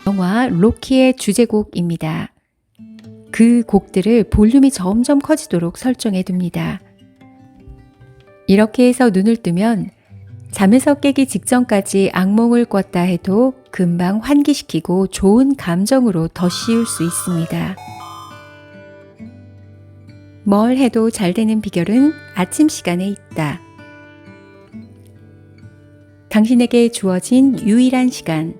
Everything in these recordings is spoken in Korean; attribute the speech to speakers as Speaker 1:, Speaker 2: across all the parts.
Speaker 1: 영화 로키의 주제곡입니다. 그 곡들을 볼륨이 점점 커지도록 설정해 둡니다. 이렇게 해서 눈을 뜨면 잠에서 깨기 직전까지 악몽을 꿨다 해도 금방 환기시키고 좋은 감정으로 덧씌울 수 있습니다. 뭘 해도 잘 되는 비결은 아침 시간에 있다. 당신에게 주어진 유일한 시간,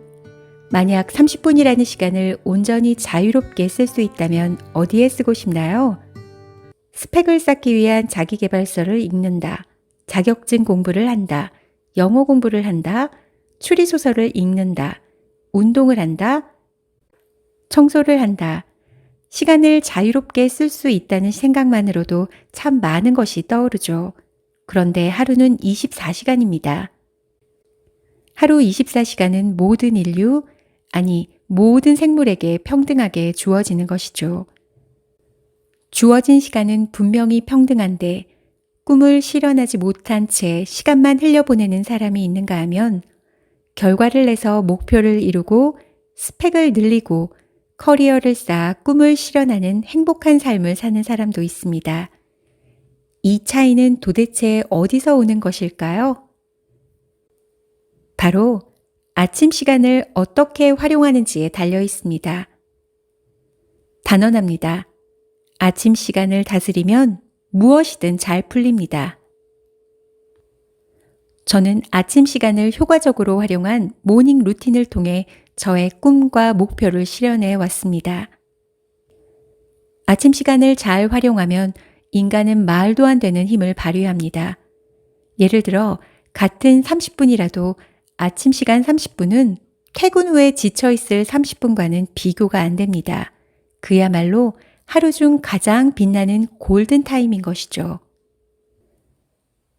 Speaker 1: 만약 30분이라는 시간을 온전히 자유롭게 쓸 수 있다면 어디에 쓰고 싶나요? 스펙을 쌓기 위한 자기계발서를 읽는다, 자격증 공부를 한다, 영어 공부를 한다, 추리소설을 읽는다, 운동을 한다, 청소를 한다. 시간을 자유롭게 쓸 수 있다는 생각만으로도 참 많은 것이 떠오르죠. 그런데 하루는 24시간입니다. 하루 24시간은 모든 인류, 아니 모든 생물에게 평등하게 주어지는 것이죠. 주어진 시간은 분명히 평등한데 꿈을 실현하지 못한 채 시간만 흘려보내는 사람이 있는가 하면 결과를 내서 목표를 이루고 스펙을 늘리고 커리어를 쌓아 꿈을 실현하는 행복한 삶을 사는 사람도 있습니다. 이 차이는 도대체 어디서 오는 것일까요? 바로 아침 시간을 어떻게 활용하는지에 달려 있습니다. 단언합니다. 아침 시간을 다스리면 무엇이든 잘 풀립니다. 저는 아침 시간을 효과적으로 활용한 모닝 루틴을 통해 저의 꿈과 목표를 실현해 왔습니다. 아침 시간을 잘 활용하면 인간은 말도 안 되는 힘을 발휘합니다. 예를 들어 같은 30분이라도 아침 시간 30분은 퇴근 후에 지쳐있을 30분과는 비교가 안 됩니다. 그야말로 하루 중 가장 빛나는 골든타임인 것이죠.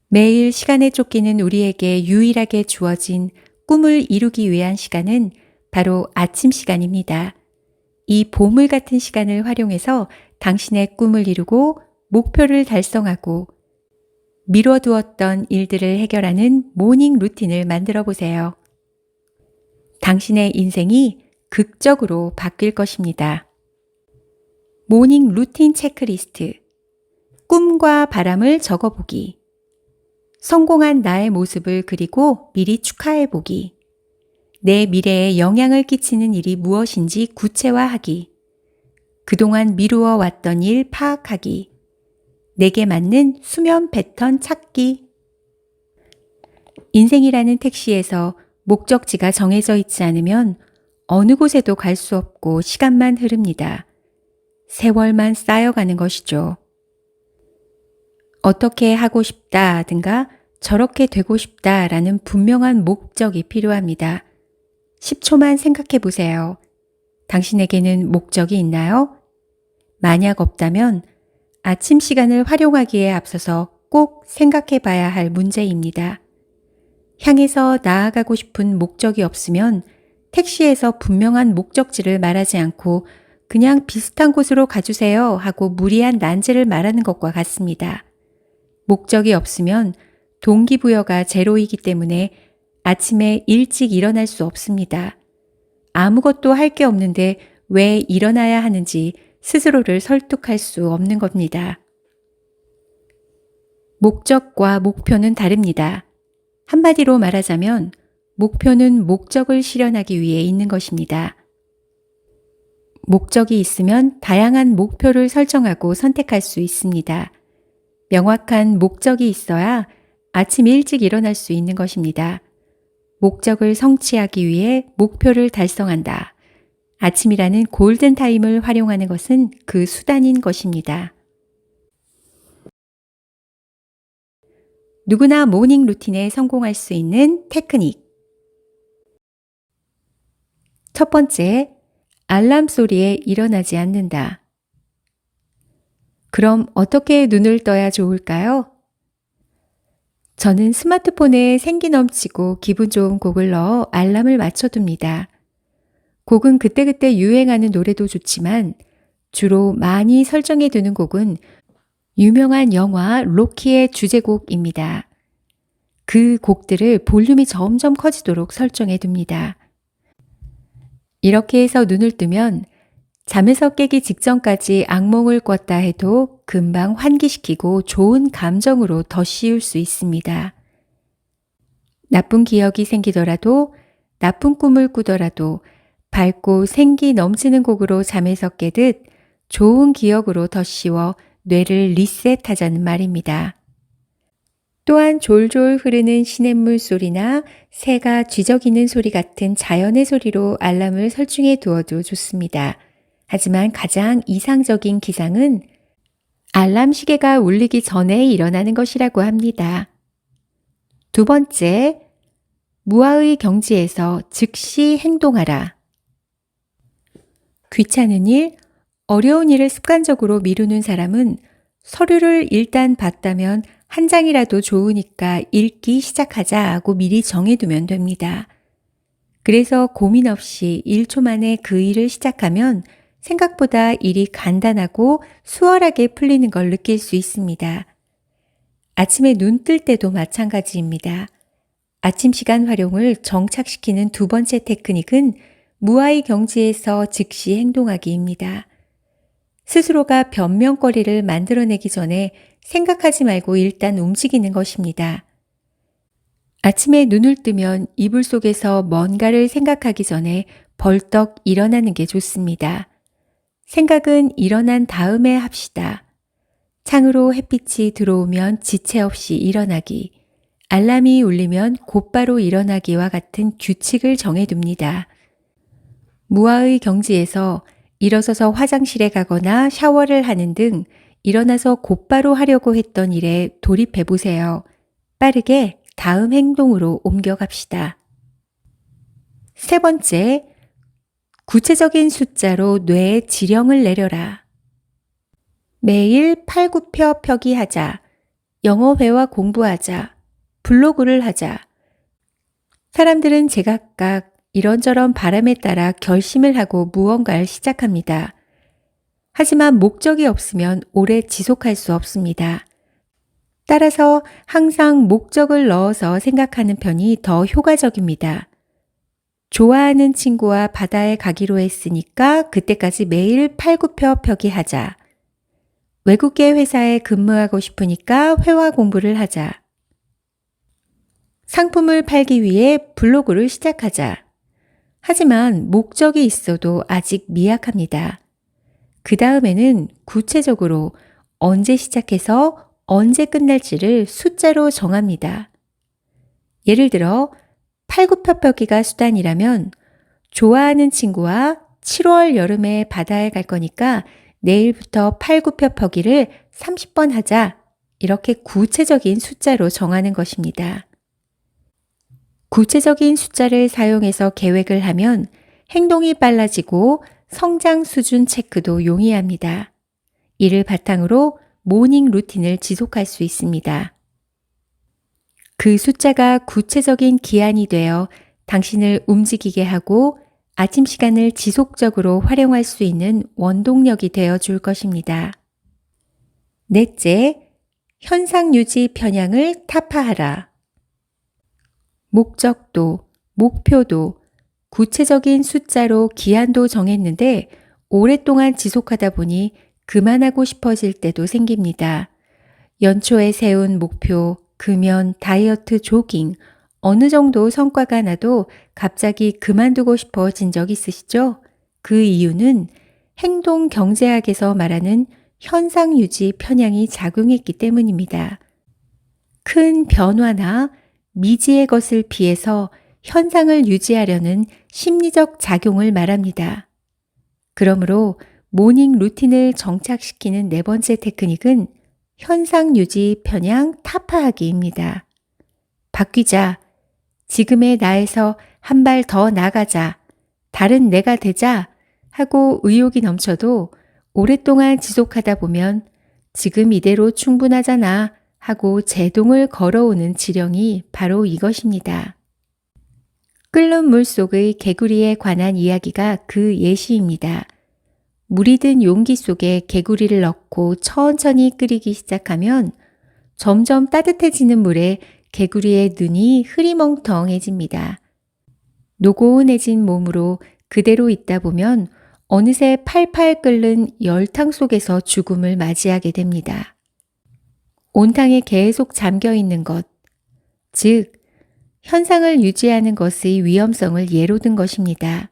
Speaker 1: 매일 시간에 쫓기는 우리에게 유일하게 주어진 꿈을 이루기 위한 시간은 바로 아침 시간입니다. 이 보물 같은 시간을 활용해서 당신의 꿈을 이루고 목표를 달성하고 미뤄두었던 일들을 해결하는 모닝 루틴을 만들어 보세요. 당신의 인생이 극적으로 바뀔 것입니다. 모닝 루틴 체크리스트. 꿈과 바람을 적어보기. 성공한 나의 모습을 그리고 미리 축하해보기. 내 미래에 영향을 끼치는 일이 무엇인지 구체화하기. 그동안 미루어 왔던 일 파악하기. 내게 맞는 수면 패턴 찾기. 인생이라는 택시에서 목적지가 정해져 있지 않으면 어느 곳에도 갈 수 없고 시간만 흐릅니다. 세월만 쌓여가는 것이죠. 어떻게 하고 싶다든가 저렇게 되고 싶다라는 분명한 목적이 필요합니다. 10초만 생각해 보세요. 당신에게는 목적이 있나요? 만약 없다면 아침 시간을 활용하기에 앞서서 꼭 생각해 봐야 할 문제입니다. 향해서 나아가고 싶은 목적이 없으면 택시에서 분명한 목적지를 말하지 않고 그냥 비슷한 곳으로 가주세요 하고 무리한 난제를 말하는 것과 같습니다. 목적이 없으면 동기부여가 제로이기 때문에 아침에 일찍 일어날 수 없습니다. 아무것도 할 게 없는데 왜 일어나야 하는지 스스로를 설득할 수 없는 겁니다. 목적과 목표는 다릅니다. 한마디로 말하자면 목표는 목적을 실현하기 위해 있는 것입니다. 목적이 있으면 다양한 목표를 설정하고 선택할 수 있습니다. 명확한 목적이 있어야 아침 일찍 일어날 수 있는 것입니다. 목적을 성취하기 위해 목표를 달성한다. 아침이라는 골든타임을 활용하는 것은 그 수단인 것입니다. 누구나 모닝 루틴에 성공할 수 있는 테크닉. 첫 번째, 알람 소리에 일어나지 않는다. 그럼 어떻게 눈을 떠야 좋을까요? 저는 스마트폰에 생기 넘치고 기분 좋은 곡을 넣어 알람을 맞춰둡니다. 곡은 그때그때 유행하는 노래도 좋지만 주로 많이 설정해 두는 곡은 유명한 영화 로키의 주제곡입니다. 그 곡들을 볼륨이 점점 커지도록 설정해 둡니다. 이렇게 해서 눈을 뜨면 잠에서 깨기 직전까지 악몽을 꿨다 해도 금방 환기시키고 좋은 감정으로 덧씌울 수 있습니다. 나쁜 기억이 생기더라도 나쁜 꿈을 꾸더라도 밝고 생기 넘치는 곡으로 잠에서 깨듯 좋은 기억으로 덧씌워 뇌를 리셋하자는 말입니다. 또한 졸졸 흐르는 시냇물 소리나 새가 쥐저귀는 소리 같은 자연의 소리로 알람을 설정해 두어도 좋습니다. 하지만 가장 이상적인 기상은 알람 시계가 울리기 전에 일어나는 것이라고 합니다. 두 번째, 무아의 경지에서 즉시 행동하라. 귀찮은 일, 어려운 일을 습관적으로 미루는 사람은 서류를 일단 봤다면 한 장이라도 좋으니까 읽기 시작하자 하고 미리 정해두면 됩니다. 그래서 고민 없이 1초 만에 그 일을 시작하면 생각보다 일이 간단하고 수월하게 풀리는 걸 느낄 수 있습니다. 아침에 눈 뜰 때도 마찬가지입니다. 아침 시간 활용을 정착시키는 두 번째 테크닉은 무아의 경지에서 즉시 행동하기입니다. 스스로가 변명거리를 만들어내기 전에 생각하지 말고 일단 움직이는 것입니다. 아침에 눈을 뜨면 이불 속에서 뭔가를 생각하기 전에 벌떡 일어나는 게 좋습니다. 생각은 일어난 다음에 합시다. 창으로 햇빛이 들어오면 지체 없이 일어나기, 알람이 울리면 곧바로 일어나기와 같은 규칙을 정해둡니다. 무아의 경지에서 일어서서 화장실에 가거나 샤워를 하는 등 일어나서 곧바로 하려고 했던 일에 돌입해 보세요. 빠르게 다음 행동으로 옮겨갑시다. 세 번째, 구체적인 숫자로 뇌에 지령을 내려라. 매일 팔굽혀 펴기 하자. 영어 회화 공부하자. 블로그를 하자. 사람들은 제각각 이런저런 바람에 따라 결심을 하고 무언가를 시작합니다. 하지만 목적이 없으면 오래 지속할 수 없습니다. 따라서 항상 목적을 넣어서 생각하는 편이 더 효과적입니다. 좋아하는 친구와 바다에 가기로 했으니까 그때까지 매일 팔굽혀 펴기 하자. 외국계 회사에 근무하고 싶으니까 회화 공부를 하자. 상품을 팔기 위해 블로그를 시작하자. 하지만 목적이 있어도 아직 미약합니다. 그 다음에는 구체적으로 언제 시작해서 언제 끝날지를 숫자로 정합니다. 예를 들어 팔굽혀펴기가 수단이라면 좋아하는 친구와 7월 여름에 바다에 갈 거니까 내일부터 팔굽혀펴기를 30번 하자. 이렇게 구체적인 숫자로 정하는 것입니다. 구체적인 숫자를 사용해서 계획을 하면 행동이 빨라지고 성장 수준 체크도 용이합니다. 이를 바탕으로 모닝 루틴을 지속할 수 있습니다. 그 숫자가 구체적인 기한이 되어 당신을 움직이게 하고 아침 시간을 지속적으로 활용할 수 있는 원동력이 되어 줄 것입니다. 넷째, 현상 유지 편향을 타파하라. 목적도, 목표도, 구체적인 숫자로 기한도 정했는데 오랫동안 지속하다 보니 그만하고 싶어질 때도 생깁니다. 연초에 세운 목표, 금연, 다이어트, 조깅, 어느 정도 성과가 나도 갑자기 그만두고 싶어진 적 있으시죠? 그 이유는 행동 경제학에서 말하는 현상 유지 편향이 작용했기 때문입니다. 큰 변화나 미지의 것을 피해서 현상을 유지하려는 심리적 작용을 말합니다. 그러므로 모닝 루틴을 정착시키는 네 번째 테크닉은 현상 유지 편향 타파하기입니다. 바뀌자. 지금의 나에서 한 발 더 나가자. 다른 내가 되자 하고 의욕이 넘쳐도 오랫동안 지속하다 보면 지금 이대로 충분하잖아 하고 제동을 걸어오는 지령이 바로 이것입니다. 끓는 물 속의 개구리에 관한 이야기가 그 예시입니다. 물이 든 용기 속에 개구리를 넣고 천천히 끓이기 시작하면 점점 따뜻해지는 물에 개구리의 눈이 흐리멍텅해집니다. 노고운해진 몸으로 그대로 있다 보면 어느새 팔팔 끓는 열탕 속에서 죽음을 맞이하게 됩니다. 온탕에 계속 잠겨 있는 것, 즉, 현상을 유지하는 것의 위험성을 예로 든 것입니다.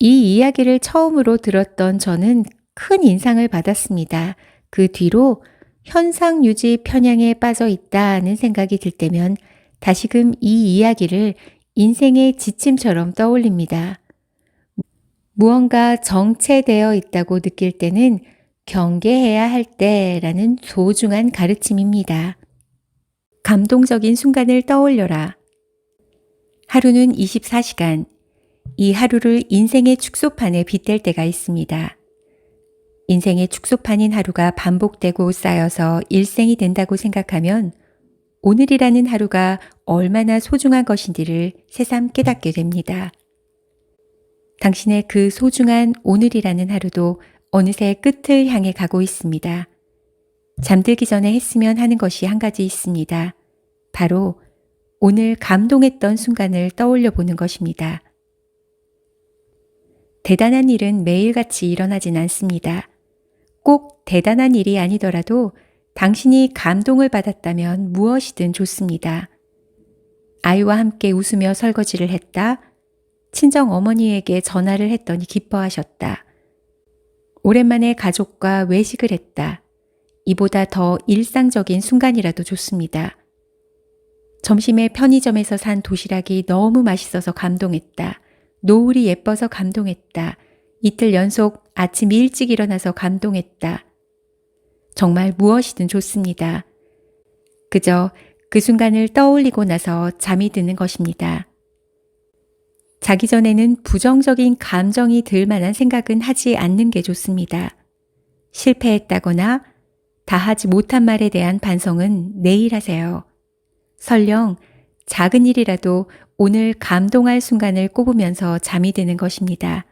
Speaker 1: 이 이야기를 처음으로 들었던 저는 큰 인상을 받았습니다. 그 뒤로 현상 유지 편향에 빠져 있다는 생각이 들 때면 다시금 이 이야기를 인생의 지침처럼 떠올립니다. 무언가 정체되어 있다고 느낄 때는 경계해야 할 때라는 소중한 가르침입니다. 감동적인 순간을 떠올려라. 하루는 24시간. 이 하루를 인생의 축소판에 빗댈 때가 있습니다. 인생의 축소판인 하루가 반복되고 쌓여서 일생이 된다고 생각하면 오늘이라는 하루가 얼마나 소중한 것인지를 새삼 깨닫게 됩니다. 당신의 그 소중한 오늘이라는 하루도 어느새 끝을 향해 가고 있습니다. 잠들기 전에 했으면 하는 것이 한 가지 있습니다. 바로 오늘 감동했던 순간을 떠올려 보는 것입니다. 대단한 일은 매일같이 일어나진 않습니다. 꼭 대단한 일이 아니더라도 당신이 감동을 받았다면 무엇이든 좋습니다. 아이와 함께 웃으며 설거지를 했다. 친정 어머니에게 전화를 했더니 기뻐하셨다. 오랜만에 가족과 외식을 했다. 이보다 더 일상적인 순간이라도 좋습니다. 점심에 편의점에서 산 도시락이 너무 맛있어서 감동했다. 노을이 예뻐서 감동했다. 이틀 연속 아침 일찍 일어나서 감동했다. 정말 무엇이든 좋습니다. 그저 그 순간을 떠올리고 나서 잠이 드는 것입니다. 자기 전에는 부정적인 감정이 들 만한 생각은 하지 않는 게 좋습니다. 실패했다거나 다 하지 못한 말에 대한 반성은 내일 하세요. 설령 작은 일이라도 오늘 감동할 순간을 꼽으면서 잠이 드는 것입니다.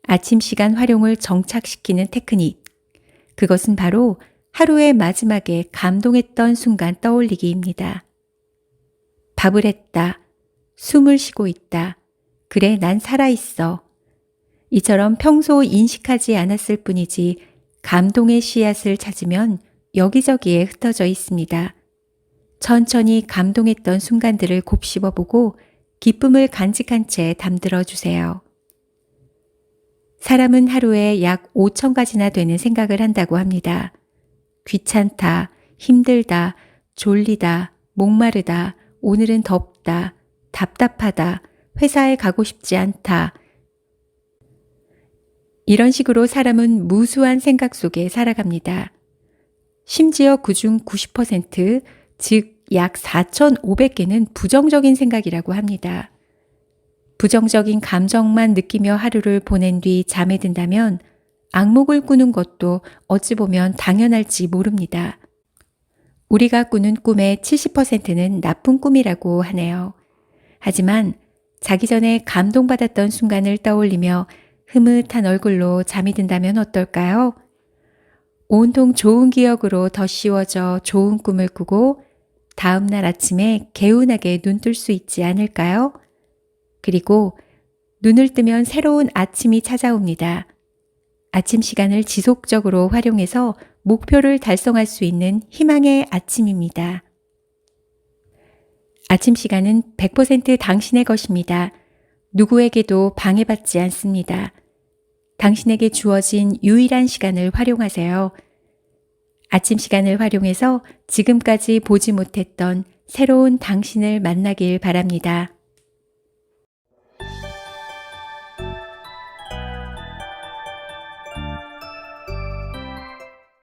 Speaker 1: 아침 시간 활용을 정착시키는 테크닉. 그것은 바로 하루의 마지막에 감동했던 순간 떠올리기입니다. 밥을 했다. 숨을 쉬고 있다. 그래, 난 살아있어. 이처럼 평소 인식하지 않았을 뿐이지 감동의 씨앗을 찾으면 여기저기에 흩어져 있습니다. 천천히 감동했던 순간들을 곱씹어보고 기쁨을 간직한 채 잠들어 주세요. 사람은 하루에 약 5,000가지나 되는 생각을 한다고 합니다. 귀찮다, 힘들다, 졸리다, 목마르다, 오늘은 덥다, 답답하다, 회사에 가고 싶지 않다. 이런 식으로 사람은 무수한 생각 속에 살아갑니다. 심지어 그중 90%, 즉 약 4,500개는 부정적인 생각이라고 합니다. 부정적인 감정만 느끼며 하루를 보낸 뒤 잠에 든다면 악몽을 꾸는 것도 어찌 보면 당연할지 모릅니다. 우리가 꾸는 꿈의 70%는 나쁜 꿈이라고 하네요. 하지만 자기 전에 감동받았던 순간을 떠올리며 흐뭇한 얼굴로 잠이 든다면 어떨까요? 온통 좋은 기억으로 덧씌워져 좋은 꿈을 꾸고 다음 날 아침에 개운하게 눈 뜰 수 있지 않을까요? 그리고 눈을 뜨면 새로운 아침이 찾아옵니다. 아침 시간을 지속적으로 활용해서 목표를 달성할 수 있는 희망의 아침입니다. 아침 시간은 100% 당신의 것입니다. 누구에게도 방해받지 않습니다. 당신에게 주어진 유일한 시간을 활용하세요. 아침 시간을 활용해서 지금까지 보지 못했던 새로운 당신을 만나길 바랍니다.